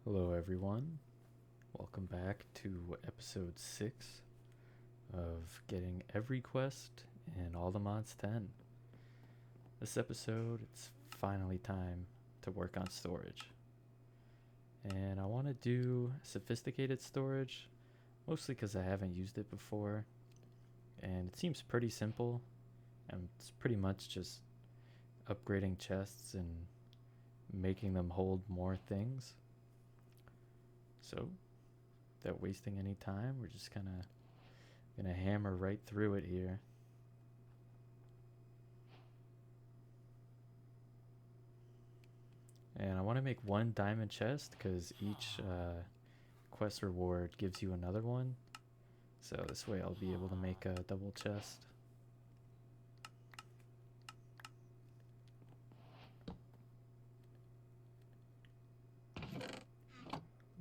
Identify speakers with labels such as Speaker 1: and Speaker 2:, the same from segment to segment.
Speaker 1: Hello, everyone. Welcome back to episode 6 of Getting Every Quest in All the Mods 10. This episode, it's finally time to work on storage. And I want to do sophisticated storage, mostly because I haven't used it before. And it seems pretty simple, and it's pretty much just upgrading chests and making them hold more things. So, without wasting any time, we're just kind of gonna hammer right through it here. And I want to make one diamond chest because each quest reward gives you another one. So this way I'll be able to make a double chest.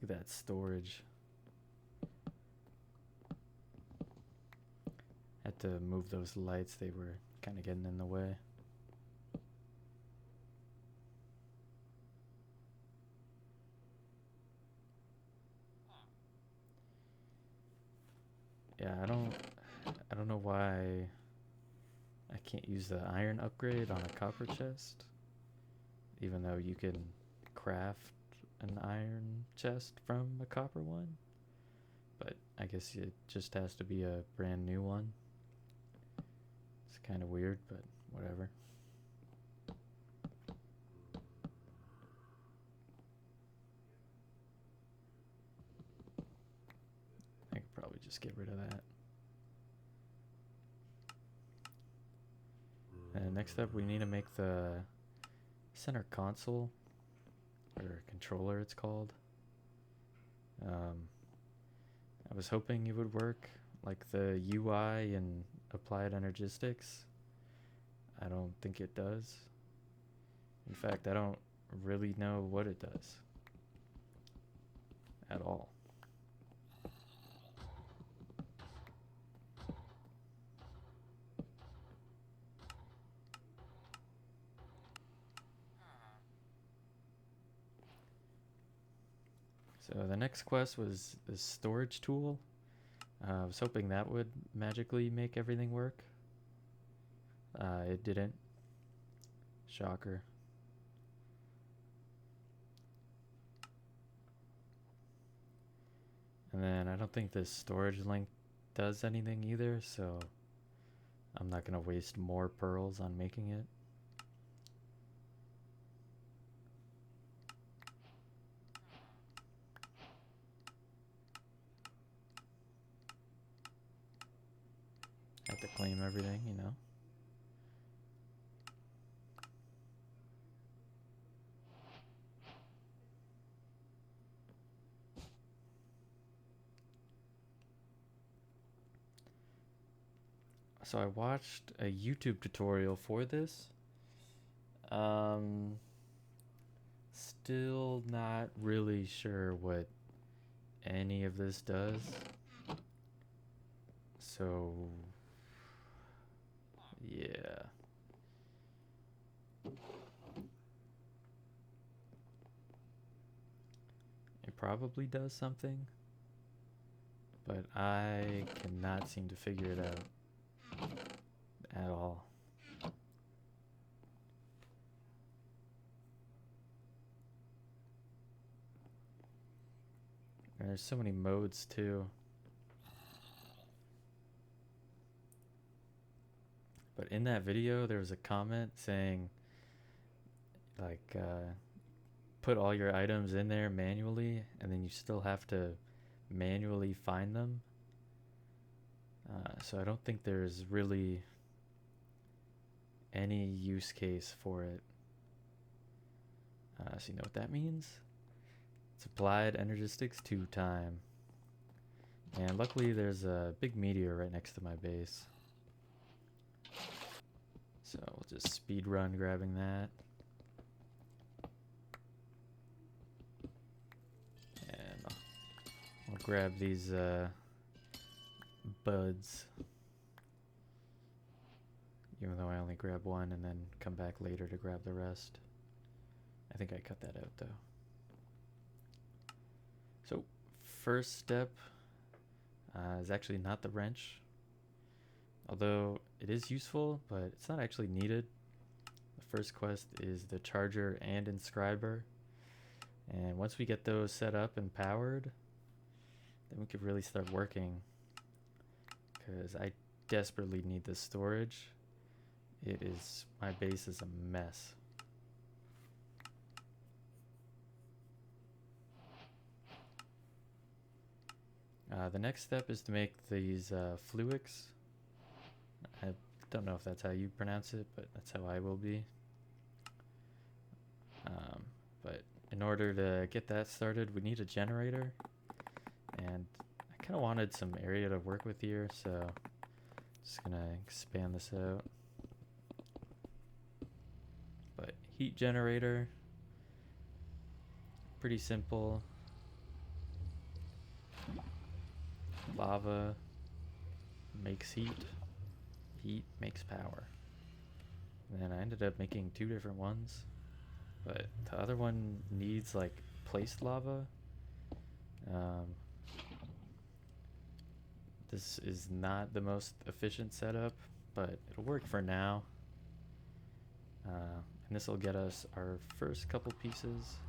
Speaker 1: Look at that storage. Had to move those lights, they were kind of getting in the way. Yeah, I don't know why I can't use the iron upgrade on a copper chest, even though you can craft an iron chest from a copper one. But I guess it just has to be a brand new one. It's kind of weird, but whatever. I could probably just get rid of that. And next up, we need to make the center console, or controller it's called. I was hoping it would work like the UI in Applied Energistics. I don't think it does. In fact, I don't really know what it does at all. So the next quest was the storage tool. I was hoping that would magically make everything work. It didn't. Shocker. And then I don't think this storage link does anything either, so I'm not going to waste more pearls on making it. Have to claim everything, you know. So I watched a YouTube tutorial for this. Still not really sure what any of this does. So, yeah. It probably does something, but I cannot seem to figure it out at all. And there's so many modes too. But in that video, there was a comment saying, like, put all your items in there manually, and then you still have to manually find them. So I don't think there's really any use case for it. So you know what that means? It's applied energistics 2 time. And luckily there's a big meteor right next to my base. So we'll just speed run grabbing that. And I'll grab these buds. Even though I only grab one and then come back later to grab the rest. I think I cut that out though. first step is actually not the wrench, although it is useful, but it's not actually needed. The first quest is the charger and inscriber, and once we get those set up and powered, then we could really start working, because I desperately need this storage. My base is a mess. The next step is to make these fluics. I don't know if that's how you pronounce it, but that's how I will be. But in order to get that started, we need a generator. And I kind of wanted some area to work with here, so just gonna expand this out. But heat generator, pretty simple. Lava makes heat, heat makes power. And then I ended up making 2 different ones, but the other one needs like placed lava. This is not the most efficient setup, but it'll work for now. And this will get us our first couple pieces,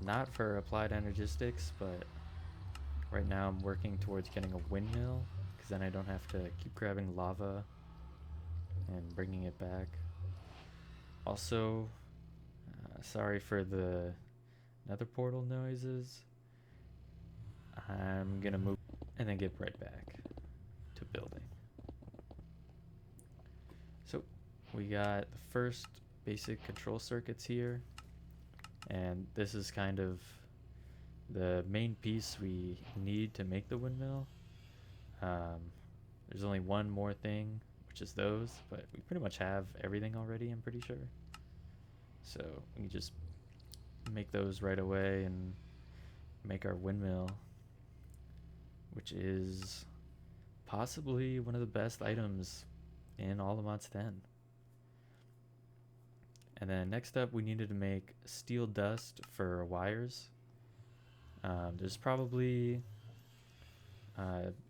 Speaker 1: not for applied energistics, but right now I'm working towards getting a windmill, because then I don't have to keep grabbing lava and bringing it back. Also, sorry for the nether portal noises. I'm gonna move and then get right back to building. So we got the first basic control circuits here, and this is kind of the main piece we need to make the windmill. There's only one more thing, which is those, but we pretty much have everything already, I'm pretty sure. So we can just make those right away and make our windmill, which is possibly one of the best items in all of Mods 10. And then next up, we needed to make steel dust for wires. There's probably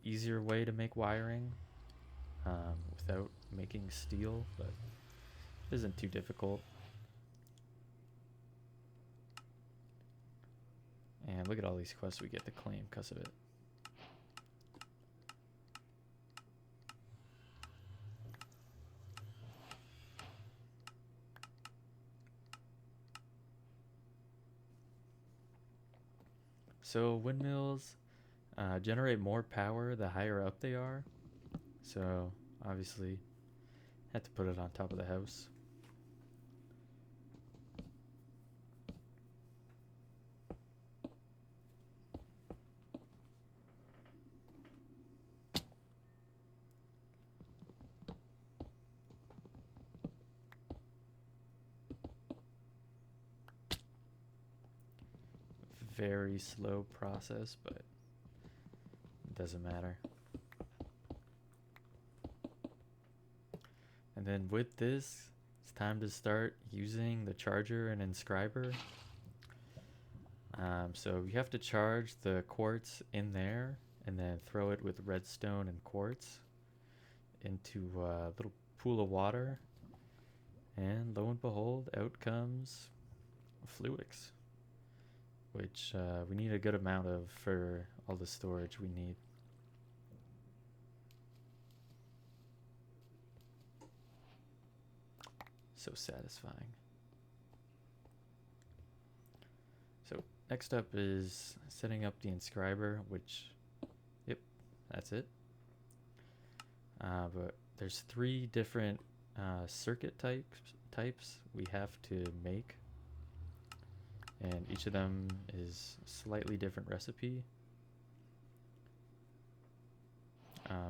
Speaker 1: easier way to make wiring without making steel, but it isn't too difficult. And look at all these quests we get to claim because of it. So windmills generate more power the higher up they are. So obviously had to put it on top of the house. Very slow process, but it doesn't matter. And then with this, it's time to start using the charger and inscriber. So you have to charge the quartz in there and then throw it with redstone and quartz into a little pool of water. And lo and behold, out comes fluix, which we need a good amount of for all the storage we need. So satisfying. So next up is setting up the inscriber, which, yep, that's it. But there's 3 different circuit types we have to make, and each of them is a slightly different recipe.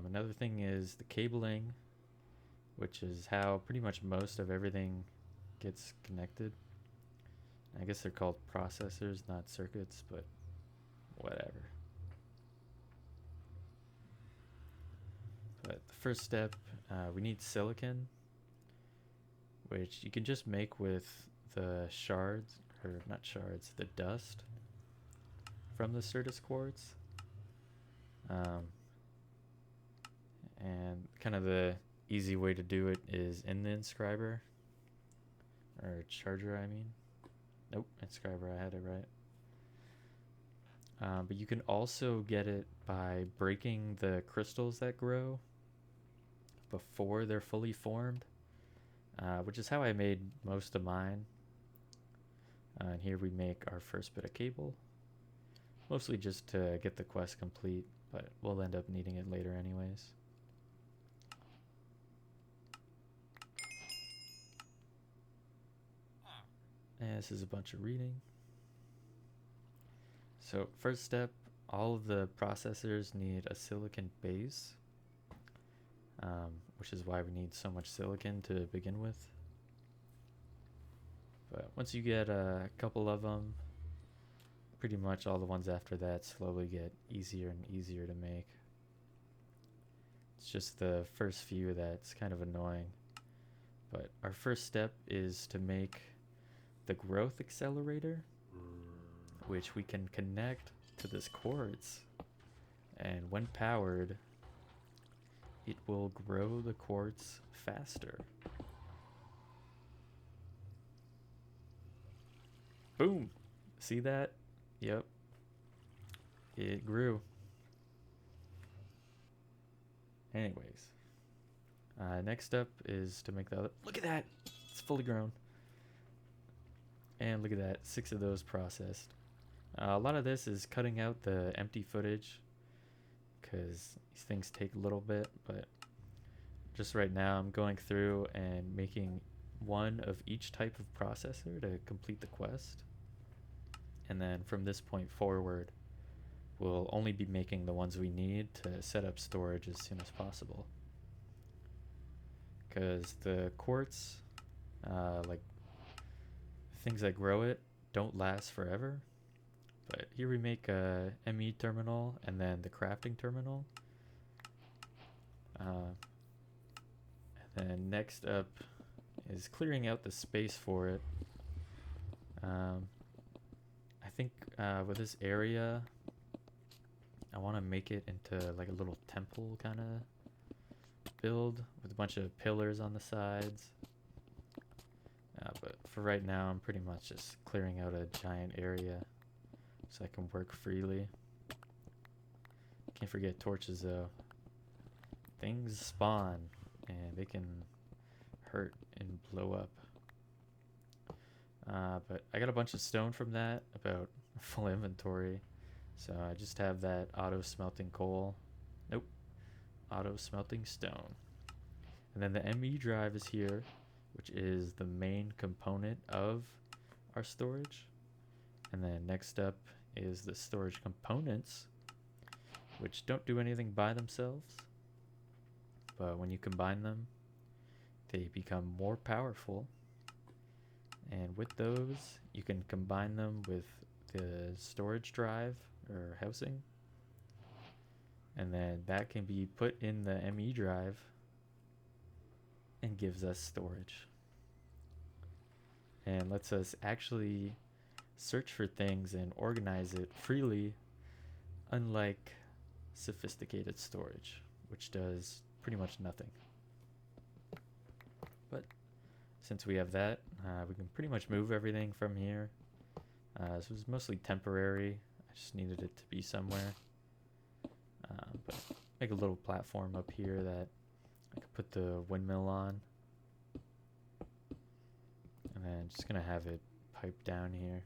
Speaker 1: Another thing is the cabling, which is how pretty much most of everything gets connected. I guess they're called processors, not circuits, but whatever. But the first step, we need silicon, which you can just make with the shards, or not shards, the dust from the Certus quartz. Um, and kind of the easy way to do it is in the inscriber, or charger, I mean. Nope, inscriber, I had it right. But you can also get it by breaking the crystals that grow before they're fully formed, which is how I made most of mine. And here we make our first bit of cable, mostly just to get the quest complete, but we'll end up needing it later anyways. And this is a bunch of reading. So first step, all of the processors need a silicon base, which is why we need so much silicon to begin with. But once you get a couple of them, pretty much all the ones after that slowly get easier and easier to make. It's just the first few that's kind of annoying. But our first step is to make the growth accelerator, which we can connect to this quartz. And when powered, it will grow the quartz faster. Boom! See that? Yep. It grew. Anyways. Next up is to make the other. Look at that! It's fully grown. And look at that, 6 of those processed. A lot of this is cutting out the empty footage, because these things take a little bit, but just right now I'm going through and making one of each type of processor to complete the quest. And then from this point forward, we'll only be making the ones we need to set up storage as soon as possible. Because the quartz, like things that grow it, don't last forever. But here we make a ME terminal and then the crafting terminal. And then next up is clearing out the space for it. I think with this area, I want to make it into like a little temple kind of build with a bunch of pillars on the sides. But for right now, I'm pretty much just clearing out a giant area so I can work freely. Can't forget torches though. Things spawn and they can hurt and blow up. But I got a bunch of stone from that, about full inventory. So I just have that auto smelting coal. Nope. Auto smelting stone. And then the ME drive is here, which is the main component of our storage. And then next up is the storage components, which don't do anything by themselves. But when you combine them, they become more powerful. And with those, you can combine them with the storage drive or housing. And then that can be put in the ME drive and gives us storage. And lets us actually search for things and organize it freely, unlike sophisticated storage, which does pretty much nothing. But since we have that, we can pretty much move everything from here. This was mostly temporary. I just needed it to be somewhere. But make a little platform up here that I could put the windmill on. And then just gonna have it pipe down here.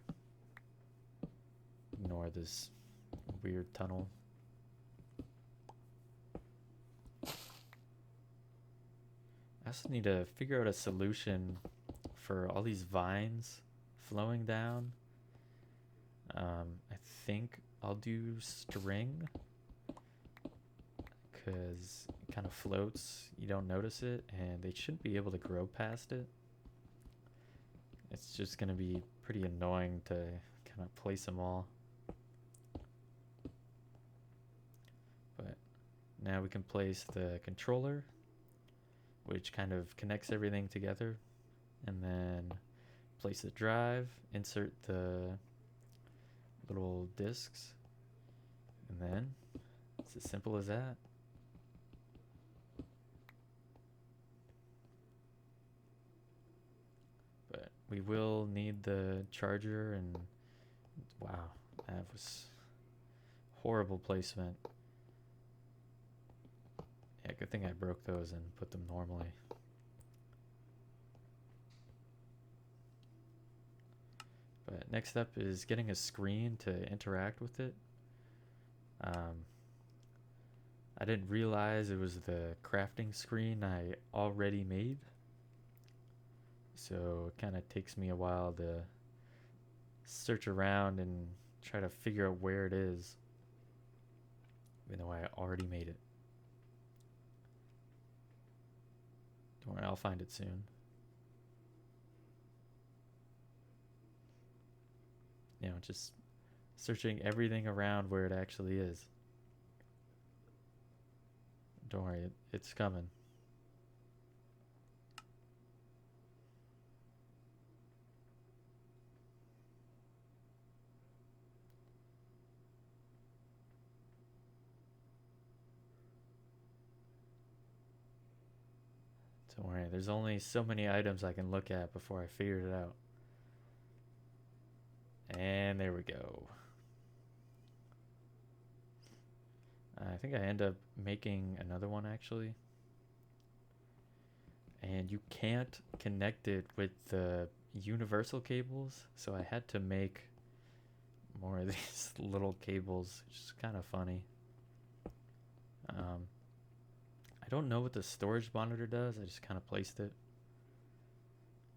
Speaker 1: Ignore this weird tunnel. I also need to figure out a solution for all these vines flowing down. I think I'll do string, because it kind of floats, you don't notice it, and they shouldn't be able to grow past it. It's just going to be pretty annoying to kind of place them all. But now we can place the controller, which kind of connects everything together, and then place the drive, insert the little discs, and then It's as simple as that. But we will need the charger, and wow, that was horrible placement. Yeah, good thing I broke those and put them normally. But next up is getting a screen to interact with it. I didn't realize it was the crafting screen I already made. So it kind of takes me a while to search around and try to figure out where it is, even though I already made it. Don't worry, I'll find it soon. You know, just searching everything around where it actually is. Don't worry, it's coming. Don't worry, there's only so many items I can look at before I figure it out. And there we go. I think I end up making another one actually. And you can't connect it with the universal cables, so I had to make more of these little cables, which is kind of funny. I don't know what the storage monitor does. I just kind of placed it.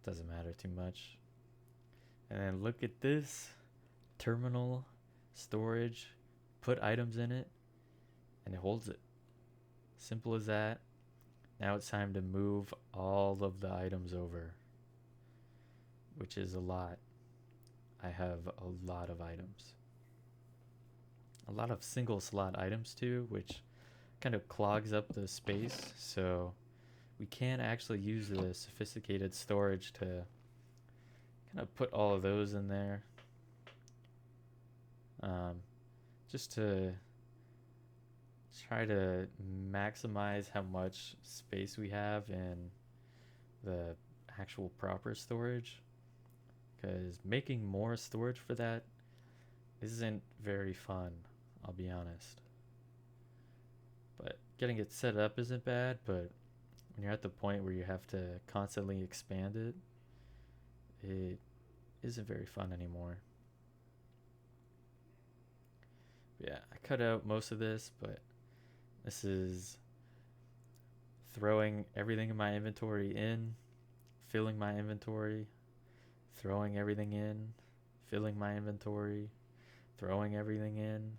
Speaker 1: Doesn't matter too much. And then look at this terminal storage. Put items in it, and it holds it. Simple as that. Now it's time to move all of the items over, which is a lot. I have a lot of items. A lot of single slot items too, which kind of clogs up the space, so we can't actually use the sophisticated storage to kind of put all of those in there. Just to try to maximize how much space we have in the actual proper storage, because making more storage for that isn't very fun, I'll be honest. But getting it set up isn't bad, but when you're at the point where you have to constantly expand it, it isn't very fun anymore. But yeah, I cut out most of this, but this is throwing everything in my inventory in, filling my inventory, throwing everything in, filling my inventory, throwing everything in,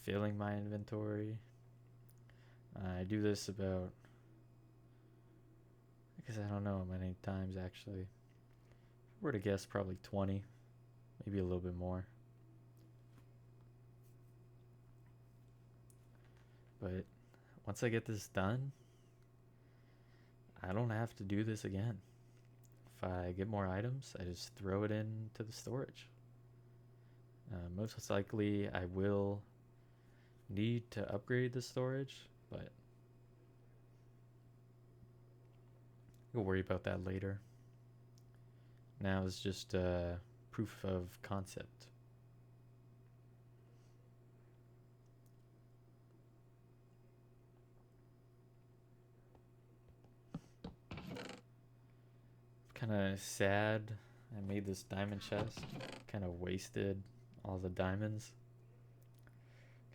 Speaker 1: filling my inventory. I do this about, I guess I don't know how many times actually. If I were to guess, probably 20, maybe a little bit more. But once I get this done, I don't have to do this again. If I get more items, I just throw it into the storage. Most likely I will need to upgrade the storage, but we'll worry about that later. Now it's just proof of concept. Kind of sad I made this diamond chest. Kind of wasted all the diamonds.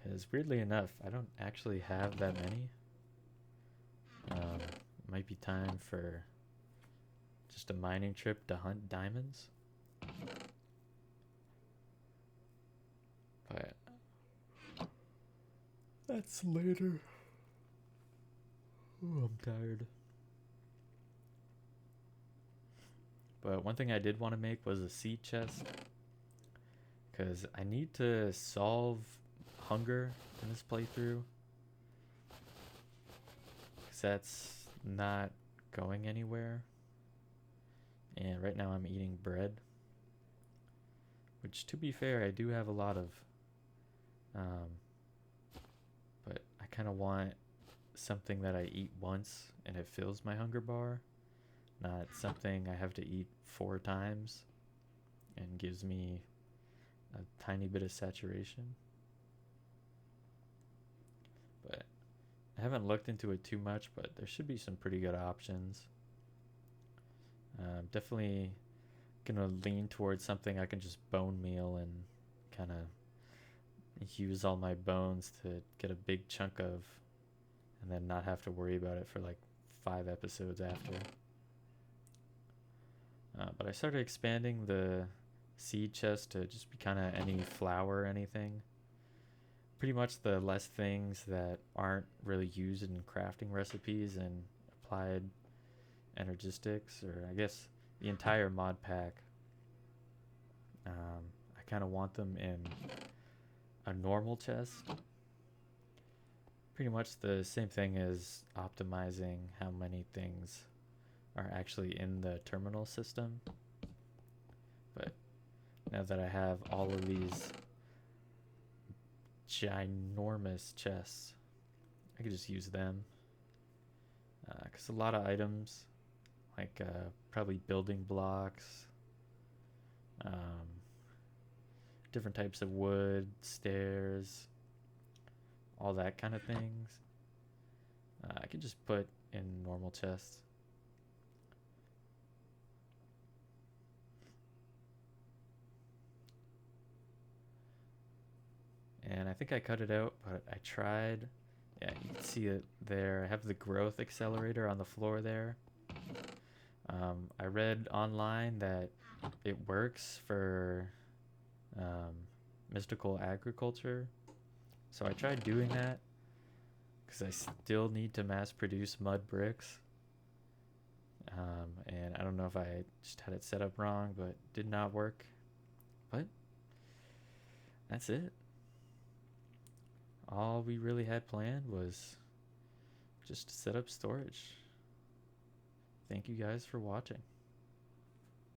Speaker 1: Because weirdly enough, I don't actually have that many. Might be time for just a mining trip to hunt diamonds. But that's later. Oh, I'm tired. But one thing I did want to make was a seed chest, because I need to solve hunger in this playthrough, because that's not going anywhere. And right now I'm eating bread, which, to be fair, I do have a lot of. But kind of want something that I eat once and it fills my hunger bar, not something I have to eat 4 times and gives me a tiny bit of saturation. But I haven't looked into it too much, but there should be some pretty good options. Definitely gonna lean towards something I can just bone meal and kind of use all my bones to get a big chunk of, and then not have to worry about it for like 5 episodes after. But I started expanding the seed chest to just be kind of any flour or anything. Pretty much the less things that aren't really used in crafting recipes and applied energistics, or I guess the entire mod pack. I kind of want them in a normal chest. Pretty much the same thing as optimizing how many things are actually in the terminal system. But now that I have all of these ginormous chests, I could just use them. Because a lot of items, like probably building blocks, different types of wood, stairs, all that kind of things, I could just put in normal chests. And I think I cut it out, but I tried. Yeah, you can see it there. I have the growth accelerator on the floor there. I read online that it works for mystical agriculture. So I tried doing that because I still need to mass produce mud bricks. And I don't know if I just had it set up wrong, but it did not work. But that's it. All we really had planned was just to set up storage. Thank you guys for watching.